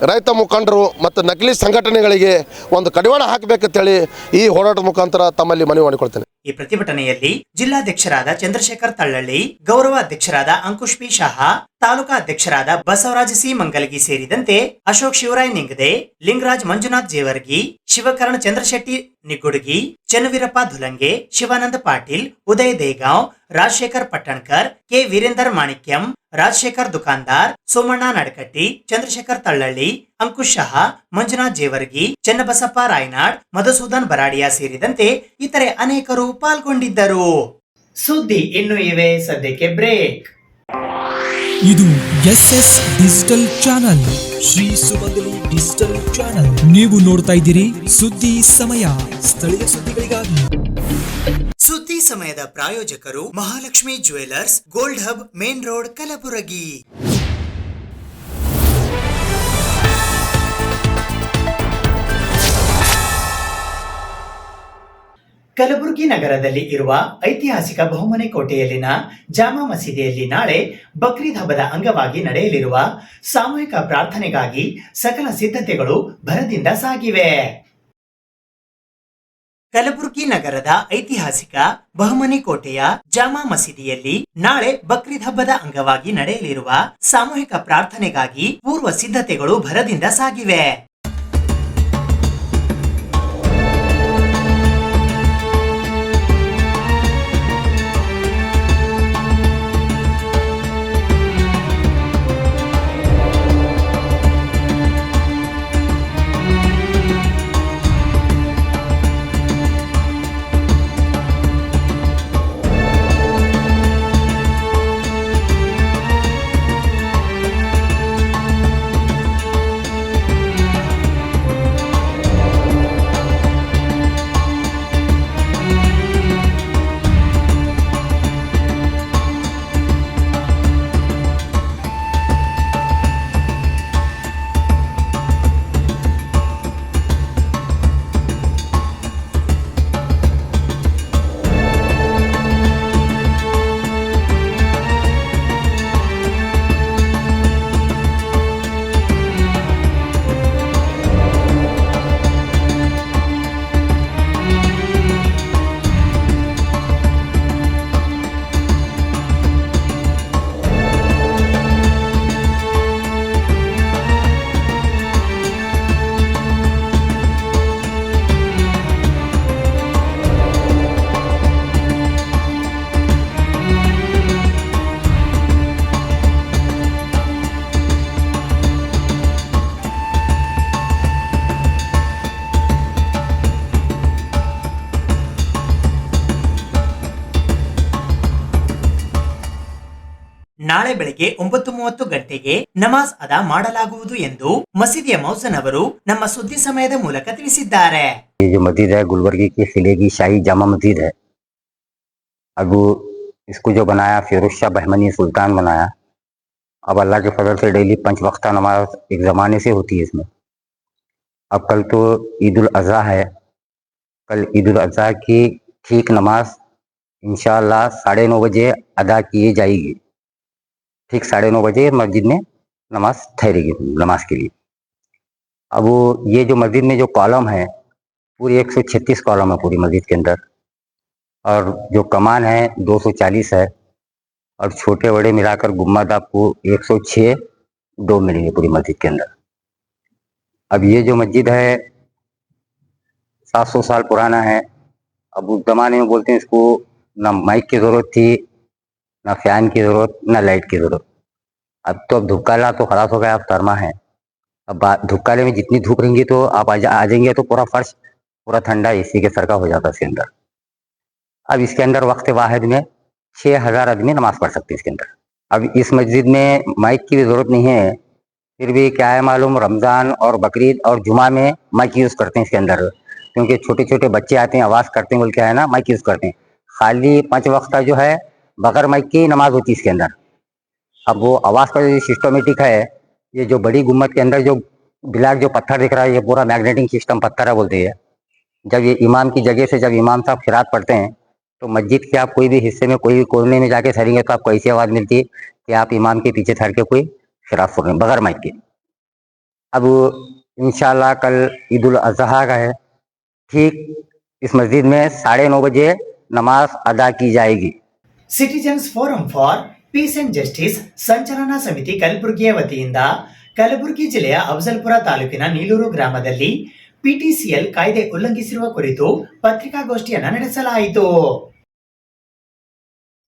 ರೈತ ಮುಖಂಡರು ಮತ್ತು ನಕಲಿ ಸಂಘಟನೆಗಳಿಗೆ ಒಂದು ಕಡಿವಾಣ ಹಾಕಬೇಕಂತೇಳಿ ಈ ಹೋರಾಟದ ಮುಖಾಂತರ ತಮ್ಮಲ್ಲಿ ಮನವಿ ಮಾಡಿಕೊಳ್ತೇನೆ. ಈ ಪ್ರತಿಭಟನೆಯಲ್ಲಿ ಜಿಲ್ಲಾಧ್ಯಕ್ಷರಾದ ಚಂದ್ರಶೇಖರ್ ತಳ್ಳಳ್ಳಿ, ಗೌರವ ಅಧ್ಯಕ್ಷರಾದ ಅಂಕುಶ್ ಪಿ ಶಹಾ, ತಾಲೂಕಾ ಅಧ್ಯಕ್ಷರಾದ ಬಸವರಾಜ ಸಿ ಮಂಗಲಗಿ ಸೇರಿದಂತೆ ಅಶೋಕ್ ಶಿವರಾಯ್ ನಿಂಗದೆ, ಲಿಂಗರಾಜ್ ಮಂಜುನಾಥ್ ಜೇವರ್ಗಿ, ಶಿವಕರಣ ಚಂದ್ರಶೆಟ್ಟಿ ನಿಗ್ಗುಡುಗಿ, ಚನ್ನವೀರಪ್ಪ ಧುಲಂಗೆ, ಶಿವಾನಂದ ಪಾಟೀಲ್, ಉದಯ್ ದೇಗಾಂವ್, ರಾಜಶೇಖರ್ ಪಟ್ಟಣ್ಕರ್, ಕೆ ವೀರೇಂದರ್ ಮಾಣಿಕ್ಯಂ, ರಾಜಶೇಖರ್ ದುಕಾನ್ದಾರ್, ಸೋಮಣ್ಣ ನಡಕಟ್ಟಿ, ಚಂದ್ರಶೇಖರ್ ತಳ್ಳಳ್ಳಿ, ಅಂಕುಶ್ ಶಹಾ, ಮಂಜುನಾಥ್ ಜೇವರ್ಗಿ, ಚನ್ನಬಸಪ್ಪ ರಾಯನಾಡ್, ಮಧುಸೂದನ್ ಬರಾಡಿಯಾ ಸೇರಿದಂತೆ ಇತರೆ ಅನೇಕರು ಪಾಲ್ಗೊಂಡಿದ್ದರು. ಸುದ್ದಿ ಇನ್ನು ಇವೆ, ಸದ್ಯಕ್ಕೆ ಬ್ರೇಕ್. ಇದು ಎಸ್ ಡಿಜಿಟಲ್ ಚಾನಲ್, ಶ್ರೀ ಸುಮಂಗಲಿ ಡಿಜಿಟಲ್ ಚಾನಲ್. ನೀವು ನೋಡ್ತಾ ಇದ್ದೀರಿ ಸುದ್ದಿ ಸಮಯ, ಸ್ಥಳೀಯ ಸುದ್ದಿಗಳಿಗಾಗಿ. ಸುದ್ದಿ ಸಮಯದ ಪ್ರಾಯೋಜಕರು Mahalakshmi jewellers, gold hub, main road, Kalaburagi. Kalaburagi ನಗರದಲ್ಲಿ ಇರುವ ಐತಿಹಾಸಿಕ ಬಹುಮನೆ ಕೋಟೆಯಲ್ಲಿನ ಜಾಮಾ ಮಸೀದಿಯಲ್ಲಿ ನಾಳೆ ಬಕ್ರೀದ್ ಹಬ್ಬದ ಅಂಗವಾಗಿ ನಡೆಯಲಿರುವ ಸಾಮೂಹಿಕ ಪ್ರಾರ್ಥನೆಗಾಗಿ ಸಕಲ ಸಿದ್ಧತೆಗಳು ಭರದಿಂದ ಸಾಗಿವೆ. ಕಲಬುರಗಿ ನಗರದ ಐತಿಹಾಸಿಕ ಬಹುಮನಿ ಕೋಟೆಯ ಜಾಮಾ ಮಸೀದಿಯಲ್ಲಿ ನಾಳೆ ಬಕ್ರೀದ್ ಹಬ್ಬದ ಅಂಗವಾಗಿ ನಡೆಯಲಿರುವ ಸಾಮೂಹಿಕ ಪ್ರಾರ್ಥನೆಗಾಗಿ ಪೂರ್ವ ಸಿದ್ಧತೆಗಳು ಭರದಿಂದ ಸಾಗಿವೆ. ನಾಳೆ ಬೆಳಗ್ಗೆ 9:30 ಗಂಟೆಗೆ ನಮಾಜ್ ಅದಾ ಮಾಡಲಾಗುವುದು ಎಂದು ಮಸೀದಿಯ ಮೌಜನ್ ಅವರು ನಮ್ಮ ಸುದ್ದಿ ಸಮಯದ ಮೂಲಕ ತಿಳಿಸಿದ್ದಾರೆ. ये जो मस्जिद है गुलबर्गी के किले की शाही जामा मस्जिद है। अब इसको जो बनाया फिरोज शाह बहमनी सुल्तान बनाया। अब अल्लाह के फजल से डेली 5 वक्त नमाज एक ज़माने से होती है इसमें। अब कल तो ईद उल अज़हा है, कल ईद उल अज़हा की ठीक नमाज इंशाअल्लाह 9:30 बजे अदा की जाएगी। ठीक 9:30 बजे मस्जिद में नमाज ठहरेगी नमाज के लिए। अब ये जो मस्जिद में जो कॉलम है पूरी 136 कॉलम है पूरी मस्जिद के अंदर, और जो कमान है 240 है, और छोटे बड़े मिलाकर गुम्मद आपको 106 डोम मिलेंगे पूरी मस्जिद के अंदर। अब ये जो मस्जिद है 700 साल पुराना है। अब उस जमाने में बोलते हैं इसको ना माइक की ज़रूरत थी, ना फैन की ज़रूरत, ना लाइट की ज़रूरत। अब तो अब धुपकाला तो खलास हो गया, अब थर्मा है। अब धुपकाले में जितनी धूप रहेंगी तो आप आ जाएंगे तो पूरा फर्श पूरा ठंडा एसी के सर का हो जाता है इसके अंदर। अब इसके अंदर वक्त वाहिद में 6000 आदमी नमाज पढ़ सकते हैं इसके अंदर। अब इस मस्जिद में माइक की भी ज़रूरत नहीं है, फिर भी क्या है मालूम, रमज़ान और बकरीद और जुमा में माइक यूज़ करते हैं इसके अंदर, क्योंकि छोटे छोटे बच्चे आते हैं आवाज़ करते हैं बोल के है ना, माइक यूज़ करते हैं। खाली 5 वक्त का जो है बगैर माइक की नमाज होती है इसके अंदर। अब वो आवाज़ का जो सिस्टमेटिक है, ये जो बड़ी गुम्मत के अंदर जो ब्लैक जो पत्थर दिख रहा है ये पूरा मैग्नेटिक सिस्टम पत्थर है बोलते हैं। जब ये इमाम की जगह से जब इमाम साहब खिरात पढ़ते हैं तो मस्जिद के आप कोई भी हिस्से में कोई भी कोने में जाके ठहरेंगे तो आपको ऐसी आवाज़ मिलती है कि आप इमाम के पीछे ठहर के कोई खिरात पढ़ रहे हैं बगैर माइक के। अब इंशाल्लाह कल ईद उल अज़हा का है, ठीक इस मस्जिद में 9:30 बजे नमाज अदा की जाएगी। Citizens Forum for peace and justice ಸಂಚಲನಾ ಸಮಿತಿ ಕಲಬುರಗಿಯ ವತಿಯಿಂದ ಕಲಬುರಗಿ ಜಿಲ್ಲೆಯ ಅಫಜಲ್ಪುರ ತಾಲೂಕಿನ ನೀಲೂರು ಗ್ರಾಮದಲ್ಲಿ PTCL ಕಾಯ್ದೆ ಉಲ್ಲಂಘಿಸಿರುವ ಕುರಿತು ಪತ್ರಿಕಾಗೋಷ್ಠಿಯನ್ನು ನಡೆಸಲಾಯಿತು.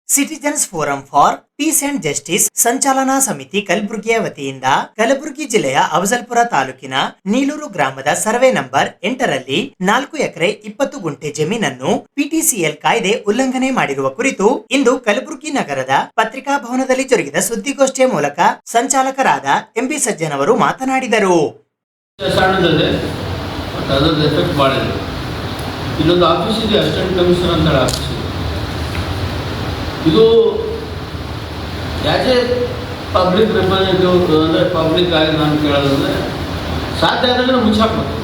Citizens forum for peace and justice ಸಂಚಾಲನಾ ಸಮಿತಿ ಕಲಬುರಗಿಯ ವತಿಯಿಂದ ಕಲಬುರಗಿ ಜಿಲ್ಲೆಯ ಅಫಜಲ್ಪುರ ತಾಲೂಕಿನ ನೀಲೂರು ಗ್ರಾಮದ ಸರ್ವೆ ನಂಬರ್ 8ರಲ್ಲಿ 4 ಎಕರೆ 20 ಗುಂಟೆ ಜಮೀನನ್ನು PTCL ಕಾಯ್ದೆ ಉಲ್ಲಂಘನೆ ಮಾಡಿರುವ ಕುರಿತು ಇಂದು ಕಲಬುರಗಿ ನಗರದ ಪತ್ರಿಕಾ ಭವನದಲ್ಲಿ ಜರುಗಿದ ಸುದ್ದಿಗೋಷ್ಠಿಯ ಮೂಲಕ ಸಂಚಾಲಕರಾದ MB ಸಜ್ಜನ್ ಅವರು ಮಾತನಾಡಿದರು. ಇಲ್ಲೊಂದು ಆಫೀಸ್ ಇದೆ, ಅಸಿಸ್ಟೆಂಟ್ ಕಮಿಷನರ್ ಅಂತ ಆಫೀಸ್ ಇದೆ. ಇದು ಆ್ಯಸ್ ಎ ಪಬ್ಲಿಕ್ ರೆಪ್ರೆಸೆಂಟೇಟಿವ್ ಅಂದರೆ ಪಬ್ಲಿಕ್ ಆಗಿ ನಾನು ಕೇಳೋದಂದರೆ ಸಾಧ್ಯ ಆದರೆ ಮುಚ್ಚಾಕ್ಬೇಕು.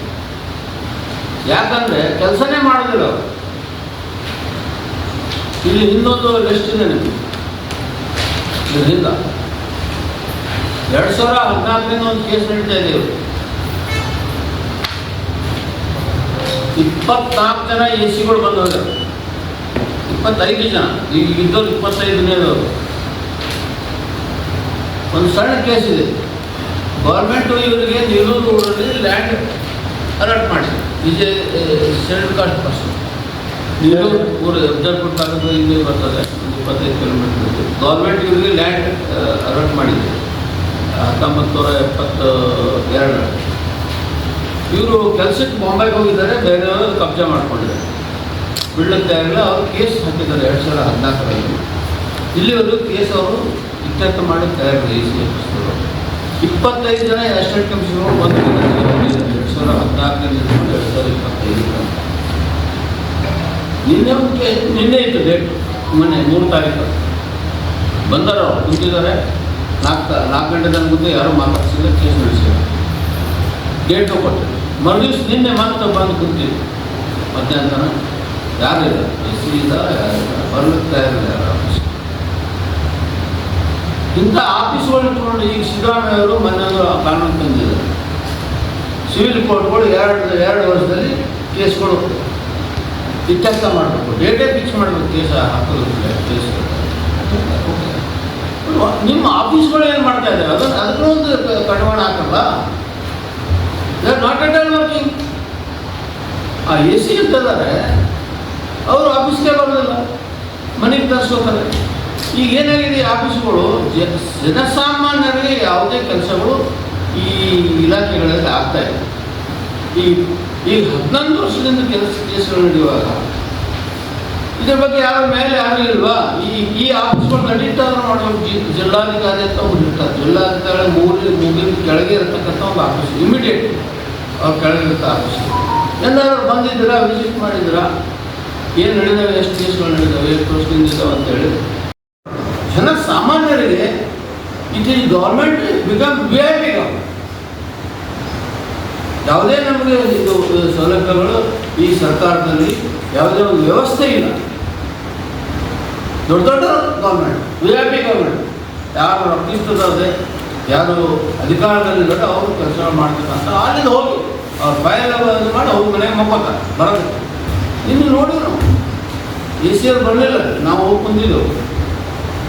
ಯಾಕಂದರೆ ಕೆಲಸನೇ ಮಾಡೋದಿಲ್ಲ ಅವರು. ಇಲ್ಲಿ ಇನ್ನೊಂದು ಲಿಸ್ಟ್ ಇದೆ ನಿಮಗೆ. ಇದರಿಂದ 2014ರಿಂದ ಒಂದು ಕೇಸ್ ನಡೀತಾ ಇದೆ. ಇವರು 24 ಜನ AC ಬಂದು ಹೋಗ್ಯಾರ. 25 ಜನ ಈಗ ಇದ್ದವ್ರು 25ನೇದವರು. ಒಂದು ಸಣ್ಣ ಕೇಸ್ ಇದೆ. ಗೌರ್ಮೆಂಟು ಇವರಿಗೆ ನೀಲೂರು ಊರಲ್ಲಿ ಲ್ಯಾಂಡ್ ಅಲಾಟ್ ಮಾಡಿ Vijay schedule caste person Neelur ಊರು ಅಫಜಲ್ಪುರ ತಾಲೂಕು ಇಲ್ಲಿ ಬರ್ತದೆ, 25 ಕಿಲೋಮೀಟರ್. ಗೌರ್ಮೆಂಟ್ ಇವರಿಗೆ ಲ್ಯಾಂಡ್ ಅಲಾಟ್ ಮಾಡಿದೆ 1972. ಇವರು ಕೆಲಸಕ್ಕೆ ಬಾಂಬೆಗೆ ಹೋಗಿದ್ದಾರೆ, ಬೇರೆಯವರು ಕಬ್ಜಾ ಮಾಡ್ಕೊಂಡಿದ್ದಾರೆ, ಬಿಡ್ಲಕ್ಕೆ ತಯಾರಿಲ್ಲ. ಅವರು ಕೇಸ್ ಹಾಕಿದ್ದಾರೆ 2014ರಲ್ಲಿ. ಇಲ್ಲಿವರೆಗೂ ಕೇಸ್ ಅವರು ಇತ್ಯರ್ಥ ಮಾಡಿ ತಯಾರಿಲ್ಲ. 25 ಜನ ಅಸಿಸ್ಟೆಂಟ್ ಕಮಿಷನರ್ ಬಂದು 2014ರಿಂದ 2025 ನಿನ್ನೆ ಒಂದು ಕೇಸ್, ನಿನ್ನೆ ಇತ್ತು ಡೇಟ್, ಮೊನ್ನೆ 3 ತಾರೀಕು ಬಂದಾರ. ಅವರು ಕುಂತಿದ್ದಾರೆ. 4 ಗಂಟೆ ತನಕ ಕೂತು ಯಾರು ಮಾತಾಡ್ಸಿಲ್ಲ, ಕೇಸ್ ನಡೆಸಿಲ್ಲ. ಡೇಟು ಕೊಟ್ಟರು. ಮರುದಿವ್ಸ ನಿನ್ನೆ ಮಾತ್ರ ಬಂದು ಕೂತಿದ್ರು ಮಧ್ಯಾಹ್ನ. ಯಾರಿಲ್ಲ, SC ಇಲ್ಲ, ಬರ್ಲಿಕ್ಕೆ ತಯಾರಿಲ್ಲ ಯಾರು ಆಫೀಸ್. ಇಂಥ ಆಫೀಸ್ಗಳು ಇಟ್ಕೊಂಡು ಈಗ ಸಿದ್ದರಾಮಯ್ಯ ಅವರು ಮೊನ್ನೆ ಕಾನೂನು ತಂದಿದ್ದಾರೆ. ಸಿವಿಲ್ ಕೋರ್ಟ್ಗಳು 2 ವರ್ಷದಲ್ಲಿ ಕೇಸ್ಗಳು ಇತ್ಯರ್ಥ ಮಾಡಬೇಕು, ಡೇಟೇ ಫಿಕ್ಸ್ ಮಾಡಬೇಕು. ಕೇಸ್ ಹಾಕೋದು ಕೇಸ್ ನಿಮ್ಮ ಆಫೀಸ್ಗಳು ಏನು ಮಾಡ್ತಾ ಇದ್ದಾರೆ ಅದಕ್ಕೂ ಒಂದು ಕಡಿವಾಣ ಹಾಕಲ್ಲ. They are not at all working. ಆ AC ಇರ್ತಿದ್ದಾರೆ, ಅವರು ಆಫೀಸ್ಗೆ ಬರೋದಿಲ್ಲ, ಮನೆಗೆ ತರಿಸ್ಕೋತಾರೆ. ಈಗ ಏನಾಗಿದೆ, ಆಫೀಸ್ಗಳು ಜನಸಾಮಾನ್ಯರಿಗೆ ಯಾವುದೇ ಕೆಲಸಗಳು ಈ ಇಲಾಖೆಗಳಲ್ಲಿ ಆಗ್ತಾ ಇದೆ. ಈಗ 11 ವರ್ಷದಿಂದ ಕೇಸ್ಗಳು ನಡೆಯುವಾಗ ಇದ್ರ ಬಗ್ಗೆ ಯಾರ ಮೇಲೆ ಯಾರು ಇಲ್ವಾ? ಈ ಆಫೀಸ್ಗಳು ನಡೀತಾದ್ರೂ ಮಾಡಬೇಕು. ಜಿಲ್ಲಾಧಿಕಾರಿ ಅಂತ ಒಬ್ರು ಇರ್ತಾರೆ. ಜಿಲ್ಲಾಧಿಕಾರಿ ಮುಗಿದ ಕೆಳಗೆ ಇರತಕ್ಕಂಥ ಒಂದು ಆಫೀಸ್, ಇಮಿಡಿಯೇಟ್ ಅವ್ರ ಕೆಳಗೆ ಇರುತ್ತೆ ಆಫೀಸ್. ಎಲ್ಲರೂ ಬಂದಿದ್ದೀರಾ, ವಿಸಿಟ್ ಮಾಡಿದ್ದೀರಾ, ಏನು ನಡೆದಾವೆ, ಎಷ್ಟು ಕೇಸ್ಗಳು ನಡೆದಾವೆ, ಎಷ್ಟು ವರ್ಷದಿಂದ ಇದ್ದಾವೆ ಅಂತೇಳಿ. ಜನಸಾಮಾನ್ಯರಿಗೆ it is government become VIP government. ಯಾವುದೇ ನಮಗೆ ಇದು ಸೌಲಭ್ಯಗಳು ಈ ಸರ್ಕಾರದಲ್ಲಿ ಯಾವುದೇ ಒಂದು ವ್ಯವಸ್ಥೆ ಇಲ್ಲ. ದೊಡ್ಡ ಗೌರ್ಮೆಂಟ್, VIP ಗೌರ್ಮೆಂಟ್. ಯಾರು ರಕ್ಷಿಸ್ತದೆ, ಯಾರು ಅಧಿಕಾರದಲ್ಲಿದ್ದಾರೆ ಅವರು ಕೆಲಸ ಮಾಡ್ತಕ್ಕಂಥ ಅಲ್ಲಿಂದ ಹೋಗಿ ಅವ್ರ ಫೈಲ್ ಮಾಡಿ ಹೋಗಿ ಮನೆಗೆ ಮಕ್ಕೋತಾರೆ ಬರೋದು. ಇನ್ನು ನೋಡಿದ್ರು ನಾವು AC ಅವ್ರು ಬರಲಿಲ್ಲ, ನಾವು ಹೋಗಿ ಬಂದಿದ್ದೆವು.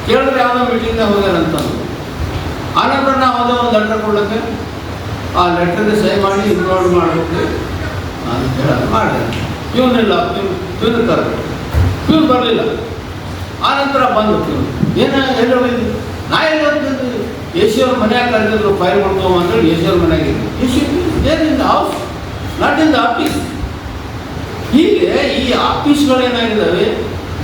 ಕೇಳಿದ್ರೆ ಯಾವುದೋ ಮೀಟಿಂಗ್ನಾಗ ಹೋಗ್ಯಾರಂತಂದು. ಆನಂತರ ನಾವು ಯಾವುದೋ ಒಂದು ಲೆಟರ್ ಕೊಡೋಕ್ಕೆ, ಆ ಲೆಟರ್ಗೆ ಸಹಿ ಮಾಡಿ ಇನ್ವಾಲ್ವ್ ಮಾಡಬೇಕು ನಾನು ಹೇಳೋದು ಮಾಡಿದೆ. ಪ್ಯೂನಿಲ್ಲ, ಪ್ಯೂನ್ ಕರೆದು ಪ್ಯೂನ್ ಬರಲಿಲ್ಲ. ಆನಂತರ ಬಂದು ಪ್ಯೂನ್ ಎಲ್ಲಿ ಹೋಗಿದ್ದು, ನಾ ಎಲ್ಲ AC ಅವ್ರ ಮನೆಯಾಗ ಕರೆದಿದ್ರು ಫೈಲ್ ಕೊಡ್ತೋ ಅಂತೇಳಿ. AC ಅವ್ರ ಮನೆಯಾಗಿದ್ದು AC there in the house, not in the office. ಹೀಗೆ ಈ ಆಫೀಸ್ಗಳೇನಾಗಿದ್ದಾವೆ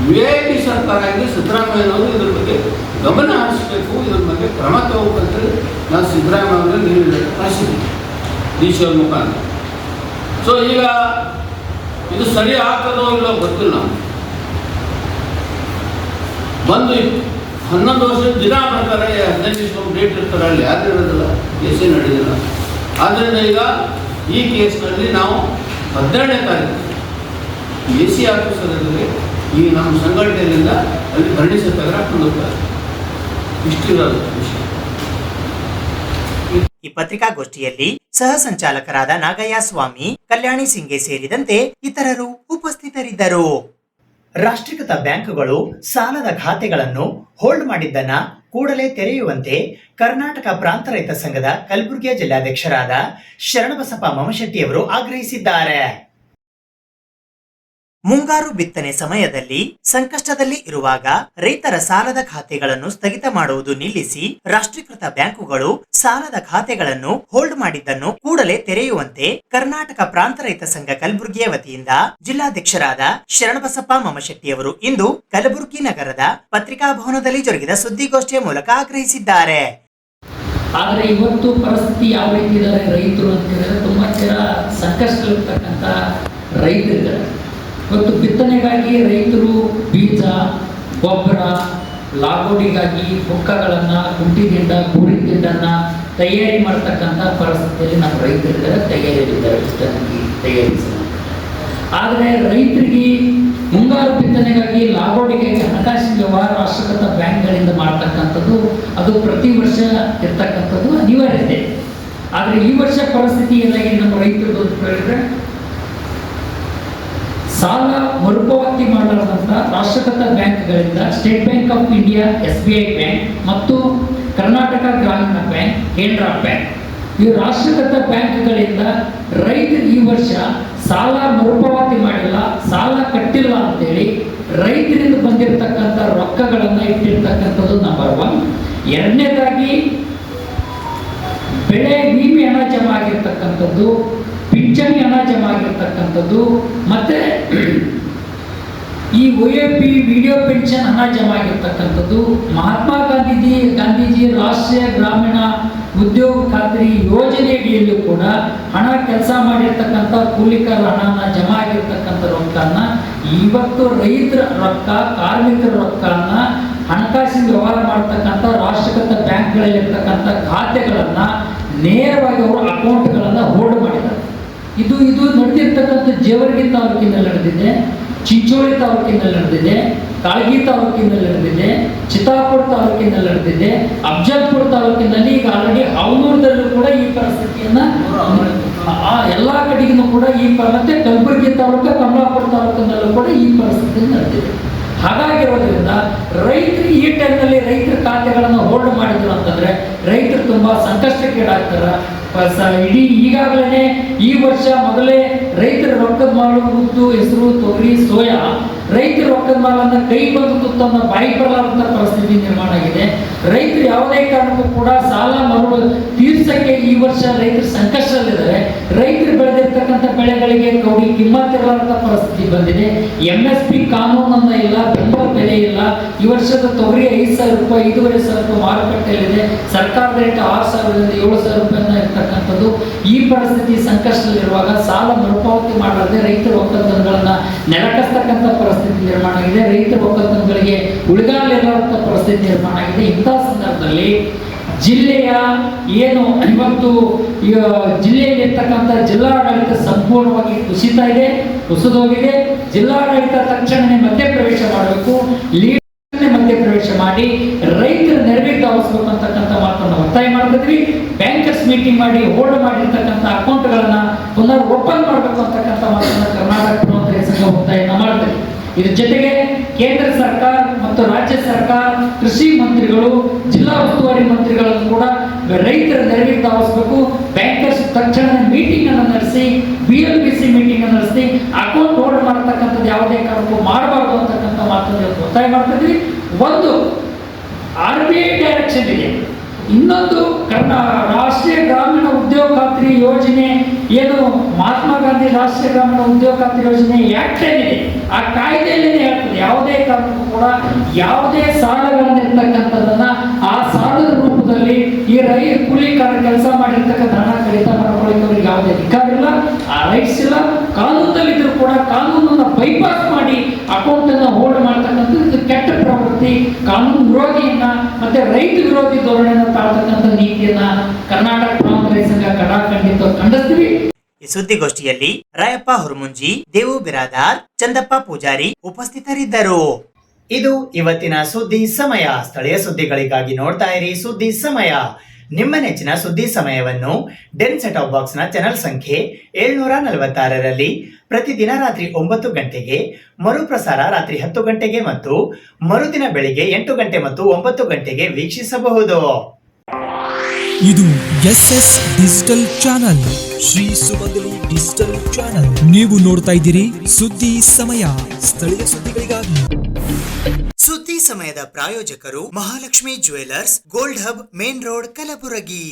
VIP ಸರ್ಕಾರ ಆಗಿ ಸಿದ್ದರಾಮಯ್ಯನವರು ಇದ್ರ ಬಗ್ಗೆ ಗಮನ ಹರಿಸಬೇಕು, ಇದ್ರ ಬಗ್ಗೆ ಕ್ರಮ ತಗೋಬೇಕಂತೇಳಿ ನಾನು ಸಿದ್ದರಾಮಯ್ಯ ಅವರಿಗೆ ನೀವು ಕಳಿಸಿದ್ದೀನಿ DC ಅವ್ರ ಮುಖಾಂತರ. ಸೊ ಈಗ ಇದು ಸರಿ ಆಗ್ತದೋ ಇಲ್ಲೋ ಗೊತ್ತಿಲ್ಲ. ನಾವು ಬಂದು 11 ವರ್ಷದ ದಿನ ಬರ್ತಾರೆ, 15 ದಿವಸ ಡೇಟ್ ಇರ್ತಾರೆ, ಅಲ್ಲಿ ಯಾರು ಇರೋದಿಲ್ಲ, AC ನಡೆದಿಲ್ಲ. ಆದ್ದರಿಂದ ಈಗ ಈ ಕೇಸ್ನಲ್ಲಿ ನಾವು 12ನೇ ತಾರೀಕು AC ಆಫೀಸರಿಗೆ ಈ ನಮ್ಮ ಸಂಘಟನೆಯಿಂದ ಅಲ್ಲಿ ಧರಣಿ ಸತ್ಯಾಗ್ರಹ ಕೊಂಡೋಗ್ತಾರೆ. ಇಷ್ಟಿರೋದು ವಿಷಯ. ಈ ಪತ್ರಿಕಾಗೋಷ್ಠಿಯಲ್ಲಿ ಸಹ ಸಂಚಾಲಕರಾದ ನಾಗಯ್ಯ ಸ್ವಾಮಿ, ಕಲ್ಯಾಣಿ ಸಿಂಗೆ ಸೇರಿದಂತೆ ಇತರರು ಉಪಸ್ಥಿತರಿದ್ದರು. ರಾಷ್ಟ್ರೀಕೃತ ಬ್ಯಾಂಕುಗಳು ಸಾಲದ ಖಾತೆಗಳನ್ನು ಹೋಲ್ಡ್ ಮಾಡಿದ್ದನ್ನ ಕೂಡಲೇ ತೆರೆಯುವಂತೆ ಕರ್ನಾಟಕ ಪ್ರಾಂತ ರೈತ ಸಂಘದ ಕಲಬುರಗಿಯ ಜಿಲ್ಲಾಧ್ಯಕ್ಷರಾದ ಶರಣಬಸಪ್ಪ ಮಮಶೆಟ್ಟಿಯವರು ಆಗ್ರಹಿಸಿದ್ದಾರೆ. ಮುಂಗಾರು ಬಿತ್ತನೆ ಸಮಯದಲ್ಲಿ ಸಂಕಷ್ಟದಲ್ಲಿ ಇರುವಾಗ ರೈತರ ಸಾಲದ ಖಾತೆಗಳನ್ನು ಸ್ಥಗಿತ ಮಾಡುವುದು ನಿಲ್ಲಿಸಿ ರಾಷ್ಟ್ರೀಕೃತ ಬ್ಯಾಂಕುಗಳು ಸಾಲದ ಖಾತೆಗಳನ್ನು ಹೋಲ್ಡ್ ಮಾಡಿದ್ದನ್ನು ಕೂಡಲೇ ತೆರೆಯುವಂತೆ ಕರ್ನಾಟಕ ಪ್ರಾಂತ ರೈತ ಸಂಘ ಕಲಬುರಗಿಯ ವತಿಯಿಂದ ಜಿಲ್ಲಾಧ್ಯಕ್ಷರಾದ ಶರಣಬಸಪ್ಪ ಮಮಶೆಟ್ಟಿಯವರು ಇಂದು ಕಲಬುರಗಿ ನಗರದ ಪತ್ರಿಕಾ ಭವನದಲ್ಲಿ ಜರುಗಿದ ಸುದ್ದಿಗೋಷ್ಠಿಯ ಮೂಲಕ ಆಗ್ರಹಿಸಿದ್ದಾರೆ. ಆದರೆ ಇವತ್ತು ಪರಿಸ್ಥಿತಿ ಯಾವ ರೀತಿ ಇದ್ದಾರೆ ರೈತರು ಅಂತ ಹೇಳಿದ್ರೆ ತುಂಬಾ ಜನ ಸಂಕಷ್ಟದಲ್ಲಿರ್ತಕ್ಕಂಥ ರೈತರಿದ್ದಾರೆ. ಇವತ್ತು ಬಿತ್ತನೆಗಾಗಿ ರೈತರು ಬೀಜ, ಗೊಬ್ಬರ, ಲಾಗೋಡಿಗಾಗಿ ಹುಕ್ಕಗಳನ್ನು, ಕುಂಟಿದಿಂದ, ಗೂಡಿನ ದಿಂಡನ್ನು ತಯಾರಿ ಮಾಡ್ತಕ್ಕಂಥ ಪರಿಸ್ಥಿತಿಯಲ್ಲಿ ನಮ್ಮ ರೈತರಿದ್ದಾರೆ, ತಯಾರಿಯಲ್ಲಿದ್ದಾರೆ ಬಿತ್ತನೆಗೆ ತಯಾರಿಸಲು. ಆದರೆ ರೈತರಿಗೆ ಮುಂಗಾರು ಬಿತ್ತನೆಗಾಗಿ ಲಾಗೋಡಿಗಾಗಿ ಹಣಕಾಸಿನ ವ್ಯವಹಾರ ರಾಷ್ಟ್ರೀಕೃತ ಬ್ಯಾಂಕ್ಗಳಿಂದ ಮಾಡ್ತಕ್ಕಂಥದ್ದು ಅದು ಪ್ರತಿ ವರ್ಷ ಇರ್ತಕ್ಕಂಥದ್ದು ಅನಿವಾರ್ಯತೆ. ಆದರೆ ಈ ವರ್ಷ ಪರಿಸ್ಥಿತಿ ಏನಾಗಿದೆ ನಮ್ಮ ರೈತರದ್ದು ಅಂತ ಹೇಳಿದ್ರೆ ಸಾಲ ಮರುಪಾವತಿ ಮಾಡಲಾದಂಥ ರಾಷ್ಟ್ರೀಕೃತ ಬ್ಯಾಂಕ್ಗಳಿಂದ state bank of India, SBI bank ಮತ್ತು ಕರ್ನಾಟಕ ಗ್ರಾಮೀಣ ಬ್ಯಾಂಕ್, ಕೆನರಾ ಬ್ಯಾಂಕ್ ಈ ರಾಷ್ಟ್ರೀಕೃತ ಬ್ಯಾಂಕ್ಗಳಿಂದ ರೈತರು ಈ ವರ್ಷ ಸಾಲ ಮರುಪಾವತಿ ಮಾಡಿಲ್ಲ, ಸಾಲ ಕಟ್ಟಿಲ್ಲ ಅಂತೇಳಿ ರೈತರಿಂದ ಬಂದಿರತಕ್ಕಂಥ ರೊಕ್ಕಗಳನ್ನು ಇಟ್ಟಿರ್ತಕ್ಕಂಥದ್ದು ನಂಬರ್ 1. ಎರಡನೇದಾಗಿ ಬೆಳೆ ವಿಮೆ ಹಣ ಜಮಾ ಆಗಿರ್ತಕ್ಕಂಥದ್ದು, ಪಿಂಚಣಿ ಹಣ ಜಮಾ ಆಗಿರ್ತಕ್ಕಂಥದ್ದು, ಮತ್ತೆ ಈ OAP ವಿಡಿಯೋ ಪೆನ್ಷನ್ ಹಣ ಜಮಾ ಆಗಿರ್ತಕ್ಕಂಥದ್ದು, ಮಹಾತ್ಮ ಗಾಂಧೀಜಿ ರಾಷ್ಟ್ರೀಯ ಗ್ರಾಮೀಣ ಉದ್ಯೋಗ ಖಾತ್ರಿ ಯೋಜನೆಯಡಿಯಲ್ಲೂ ಕೂಡ ಹಣ ಕೆಲಸ ಮಾಡಿರ್ತಕ್ಕಂಥ ಕೂಲಿಕರ ಹಣನ ಜಮಾ ಆಗಿರ್ತಕ್ಕಂಥ ರೊಕ್ಕನ ಇವತ್ತು ರೈತರ ರೊಕ್ಕ, ಕಾರ್ಮಿಕರ ರೊಕ್ಕನ ಹಣಕಾಸಿನ ವ್ಯವಹಾರ ಮಾಡ್ತಕ್ಕಂಥ ರಾಷ್ಟ್ರೀಕೃತ ಬ್ಯಾಂಕ್ಗಳಲ್ಲಿರ್ತಕ್ಕಂಥ ಖಾತೆಗಳನ್ನು ನೇರವಾಗಿ ಅವರ ಅಕೌಂಟ್ಗಳನ್ನು ಹೋಲ್ಡ್ ಮಾಡಿದ್ದಾರೆ. ಇದು ನಡೆದಿರ್ತಕ್ಕಂಥ ಜೇವರ್ಗಿ ತಾಲೂಕಿನಲ್ಲಿ ನಡೆದಿದೆ, ಚಿಂಚೋಳಿ ತಾಲೂಕಿನಲ್ಲಿ ನಡೆದಿದೆ, ಕಾಳಗಿ ತಾಲೂಕಿನಲ್ಲಿ ನಡೆದಿದೆ, ಚಿತ್ತಾಪುರ ತಾಲೂಕಿನಲ್ಲಿ ನಡೆದಿದೆ, ಅಫಜಲ್ಪುರ ತಾಲೂಕಿನಲ್ಲಿ ಈಗ ಆಲ್ರೆಡಿ ಹಾವನೂರದಲ್ಲೂ ಕೂಡ ಈ ಪರಿಸ್ಥಿತಿಯನ್ನ ಎಲ್ಲ ಕಡೆಗೂ ಕೂಡ ಮತ್ತೆ ಕಲಬುರಗಿ ತಾಲೂಕು, ಕಮಲಾಪುರ ತಾಲೂಕಿನಲ್ಲೂ ಕೂಡ ಈ ಪರಿಸ್ಥಿತಿ ನಡೆದಿದೆ. ಹಾಗಾಗಿರೋದ್ರಿಂದ ರೈತರು ಈ ಟೈಮ್ನಲ್ಲಿ ರೈತರ ಖಾತೆಗಳನ್ನು ಹೋಲ್ಡ್ ಮಾಡಿದ್ರು ಅಂತಂದ್ರೆ ರೈತರು ತುಂಬಾ ಸಂಕಷ್ಟಕ್ಕೀಡಾಗ್ತಾರ. ಇಡೀ ಈಗಾಗಲೇ ಈ ವರ್ಷ ಮೊದಲೇ ರೈತರ ರೊಕ್ಕದ ಮಾಲು, ಉದ್ದು, ಹೆಸರು, ತೊಗರಿ, ಸೋಯಾ ರೈತರ ರೊಕ್ಕದ ಮಾಲನ್ನು ಕೈ ಬಂದು ತುತ್ತನ್ನು ಬಾಯಿ ಬರಲಾರಂತ ಪರಿಸ್ಥಿತಿ ನಿರ್ಮಾಣ ಆಗಿದೆ. ರೈತರು ಯಾವುದೇ ಕಾರಣಕ್ಕೂ ಕೂಡ ಸಾಲ ತೀರ್ಸಕ್ಕೆ ಈ ವರ್ಷ ರೈತರು ಸಂಕಷ್ಟದಲ್ಲಿದ್ದಾರೆ. ರೈತರು ಬೆಳೆದಿರ್ತಕ್ಕಂಥ ಬೆಳೆಗಳಿಗೆ ಕೌಡಿ ಕಿಮ್ಮತ್ ಇರಲಾರಂತ ಪರಿಸ್ಥಿತಿ ಬಂದಿದೆ. MSP ಕಾನೂನನ್ನ ಇಲ್ಲ, ಬೆಂಬಲ ಬೆಲೆ ಇಲ್ಲ. ಈ ವರ್ಷದ ತೊಗರಿ 5,000 ರೂಪಾಯಿ, 5,500 ರೂಪಾಯಿ ಮಾರುಕಟ್ಟೆಯಲ್ಲಿದೆ. ಸರ್ಕಾರದ ರೇಟ್ 6,000ರಿಂದ 7,000 ರೂಪಾಯಿನ ಇರ್ತಕ್ಕಂಥದ್ದು. ಈ ಪರಿಸ್ಥಿತಿ ಸಂಕಷ್ಟದಲ್ಲಿರುವಾಗ ಸಾಲ ಮರುಪಾವತಿ ಮಾಡಲಾರದೆ ರೈತರ ಒಕ್ಕಲತನಗಳನ್ನ ನೆಲಕಸ್ತಕ್ಕಂಥ ಪರಿಸ್ಥಿತಿ ನಿರ್ಮಾಣ ಆಗಿದೆ. ರೈತರ ಒಕ್ಕಲತನಗಳಿಗೆ ಉಳಿಗಾಲಿರುವಂಥ ಪರಿಸ್ಥಿತಿ ನಿರ್ಮಾಣ ಆಗಿದೆ. ಇಂಥ ಸಂದರ್ಭದಲ್ಲಿ ಜಿಲ್ಲೆಯ ಏನು ಇವತ್ತು ಜಿಲ್ಲೆಯಲ್ಲಿರ್ತಕ್ಕಂಥ ಜಿಲ್ಲಾಡಳಿತ ಸಂಪೂರ್ಣವಾಗಿ ಕುಸಿತಾ ಇದೆ, ಕುಸಿದೋಗಿದೆ. ಜಿಲ್ಲಾಡಳಿತ ತಕ್ಷಣವೇ ಮಧ್ಯಪ್ರವೇಶ ಮಾಡಬೇಕು, ಮಧ್ಯಪ್ರವೇಶ ಮಾಡಿ ರೈತರ ನೆರವಿಗೆ ಧಾವಿಸಬೇಕು ಅಂತಕ್ಕಂಥ ಮಾತನ್ನು ಒತ್ತಾಯ ಮಾಡ್ತಿದ್ವಿ. ಬ್ಯಾಂಕರ್ಸ್ ಮೀಟಿಂಗ್ ಮಾಡಿ ಹೋಲ್ಡ್ ಮಾಡಿರ್ತಕ್ಕಂಥ ಅಕೌಂಟ್ಗಳನ್ನ ಪುನರ್ ಓಪನ್ ಮಾಡಬೇಕು ಅಂತಕ್ಕಂಥ ಮಾತನ್ನು ಕರ್ನಾಟಕ ಪ್ರಾಂತ ರೈತ ಸಂಘ ಒತ್ತಾಯನ ಮಾಡ್ತೀವಿ. ಇದ್ರ ಜೊತೆಗೆ ಕೇಂದ್ರ ಸರ್ಕಾರ ಮತ್ತು ರಾಜ್ಯ ಸರ್ಕಾರ, ಕೃಷಿ ಮಂತ್ರಿಗಳು, ಜಿಲ್ಲಾ ಉಸ್ತುವಾರಿ ಮಂತ್ರಿಗಳನ್ನು ಕೂಡ ರೈತರ ನೆರವಿಗೆ ಧಾವಿಸಬೇಕು. ಬ್ಯಾಂಕರ್ಸ್ ತಕ್ಷಣ ಮೀಟಿಂಗ್ ಅನ್ನು ನಡೆಸಿ, BLBC ಮೀಟಿಂಗ್ ಅನ್ನು ನಡೆಸಿ ಅಕೌಂಟ್ ಹೋಲ್ಡ್ ಮಾಡತಕ್ಕಂಥದ್ದು ಯಾವುದೇ ಕಾರಣಕ್ಕೂ ಮಾಡಬಾರ್ದು ಅಂತಕ್ಕಂಥ ಮಾತನ್ನು ಒತ್ತಾಯ ಮಾಡ್ತಿದ್ವಿ. ಒಂದು RBI ಡೈರೆಕ್ಷನ್ ಇದೆ, ಇನ್ನೊಂದು ರಾಷ್ಟ್ರೀಯ ಗ್ರಾಮೀಣ ಉದ್ಯೋಗ ಖಾತ್ರಿ ಯೋಜನೆ ಏನು ಮಹಾತ್ಮ ಗಾಂಧಿ ರಾಷ್ಟ್ರೀಯ ಗ್ರಾಮೀಣ ಉದ್ಯೋಗ ಖಾತ್ರಿ ಯೋಜನೆ ಆಕ್ಟ್ ಏನಿದೆ ಆ ಕಾಯ್ದೆಯಲ್ಲೇ ಹೇಳ್ತದೆ ಯಾವುದೇ ಕಾರಣಕ್ಕೂ ಕೂಡ ಯಾವುದೇ ಸಾಲಗಳನ್ನಿರ್ತಕ್ಕಂಥದ್ದನ್ನ ಆ ಸಾಲದ ರೂಪದಲ್ಲಿ ಈ ಕೂಲಿಕಾರ ಕೆಲಸ ಮಾಡಿರ್ತಕ್ಕಂಥ ಹಣ ಕಡಿತ ಮಾಡ್ಕೊಳ್ಳಿಕ್ಕೆ ಅವರಿಗೆ ಯಾವುದೇ ಅಧಿಕಾರ ಇಲ್ಲ, ಆ ರೈಟ್ಸ್ ಇಲ್ಲ. ಕಾನೂನಲ್ಲಿದ್ರೂ ಕೂಡ ಕಾನೂನನ್ನ ಬೈಪಾಸ್ ಮಾಡಿ ಅಕೌಂಟ್ ಅನ್ನ ಹೋಲ್ಡ್ ಮಾಡ್ತಕ್ಕಂಥದ್ದು ಕೆಟ್ಟ ಪ್ರವೃತ್ತಿ, ಕಾನೂನು ವಿರೋಧಿಯನ್ನ ಮತ್ತೆ ರೈತ ವಿರೋಧಿ ಧೋರಣೆಯನ್ನು ತಾಳ್ತಕ್ಕಂಥ ನೀತಿಯನ್ನ ಕರ್ನಾಟಕ ಪ್ರಾಂತ ರೈತ ಸಂಘ ಖಂಡಿತ ಖಂಡಿಸ್ತೀವಿ. ಈ ಸುದ್ದಿಗೋಷ್ಠಿಯಲ್ಲಿ ರಾಯಪ್ಪ ಹುರ್ಮುಂಜಿ, ದೇವು ಬಿರಾದಾರ್, ಚಂದಪ್ಪ ಪೂಜಾರಿ ಉಪಸ್ಥಿತರಿದ್ದರು. ಇದು ಇವತ್ತಿನ ಸುದ್ದಿ ಸಮಯ. ಸ್ಥಳೀಯ ಸುದ್ದಿಗಳಿಗಾಗಿ ನೋಡ್ತಾ ಇರಿ ಸುದ್ದಿ ಸಮಯ. ನಿಮ್ಮ ನೆಚ್ಚಿನ ಸುದ್ದಿ ಸಮಯವನ್ನು ಡೆನ್ ಸೆಟ್ ಆಫ್ ಬಾಕ್ಸ್ನ ಚಾನೆಲ್ ಸಂಖ್ಯೆ 746ರಲ್ಲಿ ಪ್ರತಿದಿನ ರಾತ್ರಿ 9 ಗಂಟೆಗೆ, ಮರುಪ್ರಸಾರ ರಾತ್ರಿ 10 ಗಂಟೆಗೆ ಮತ್ತು ಮರುದಿನ ಬೆಳಿಗ್ಗೆ 8 ಗಂಟೆ ಮತ್ತು 9 ಗಂಟೆಗೆ ವೀಕ್ಷಿಸಬಹುದು. ಇದು SS ಡಿಜಿಟಲ್ ಚಾನಲ್, ಶ್ರೀ ಸುಮಂಗಲಿ ಡಿಜಿಟಲ್ ಚಾನಲ್. ನೀವು ನೋಡ್ತಾ ಇದ್ದೀರಿ ಸುದ್ದಿ ಸಮಯ, ಸ್ಥಳೀಯ ಸುದ್ದಿಗಳಿಗಾಗಿ. ಸುದ್ದಿ ಸಮಯದ ಪ್ರಾಯೋಜಕರು Mahalakshmi jewellers, gold hub, main road, Kalaburagi.